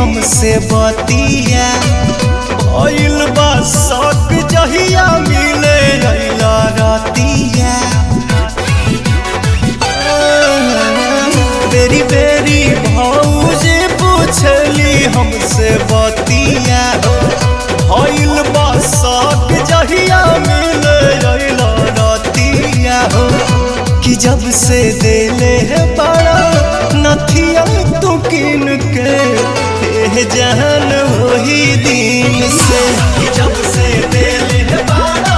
हमसे बतिया भइल बा शौक जहिया मिले अइला रतिया। बेरी बेरी भौजी पूछली हमसे बतिया भइल बा शौक जहिया मिले अइला रतिया हो। कि जब से देले है बड़ा नथिया तू किन के जहन वही दिन से। कि जब से देले है बड़ा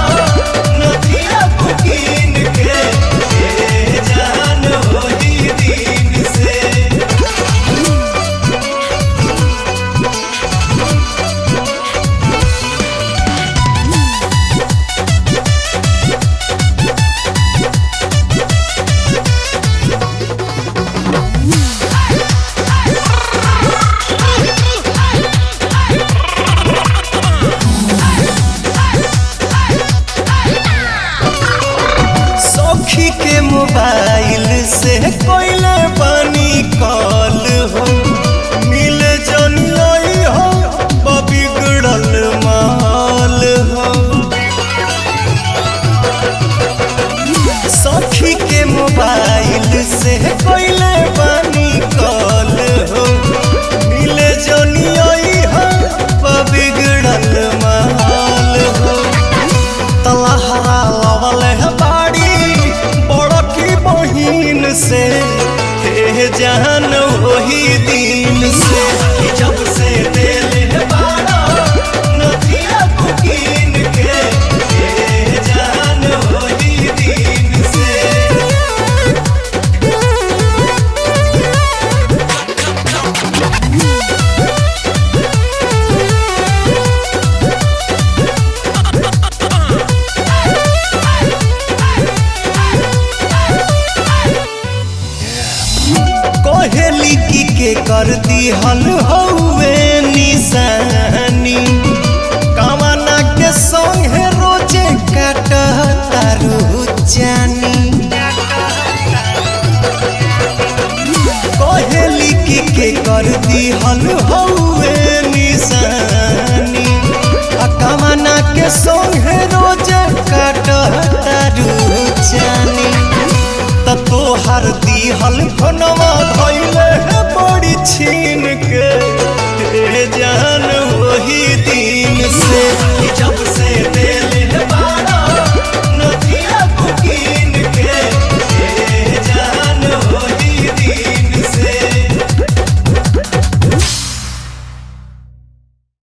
नथिया तू किन के जहन वही दिन से। सखी के मोबाइल से कोइले बनी कॉल हो मिले जनियाई हो बिगड़ल माल हो। सखी के मोबाइल से कोइले बनी कॉल हो मिले जनियाई हो बिगड़ल माल हो। तलहरा लवल है से जहन वही दिन से। कि जब से देले है बड़ा नथिया तू किन के जहन वही दिन से। कोहेली की के कर दी हल हौवे निशानी कामना के संगे रोजे काट तारू जानी। कोहेली की के कर दी हल हौवे निशानी कामना के संगे रोजे काट तारू जानी। तोहर दिहल फोनवा धइले है बड़ी छीन के जान वही दिन से। जब से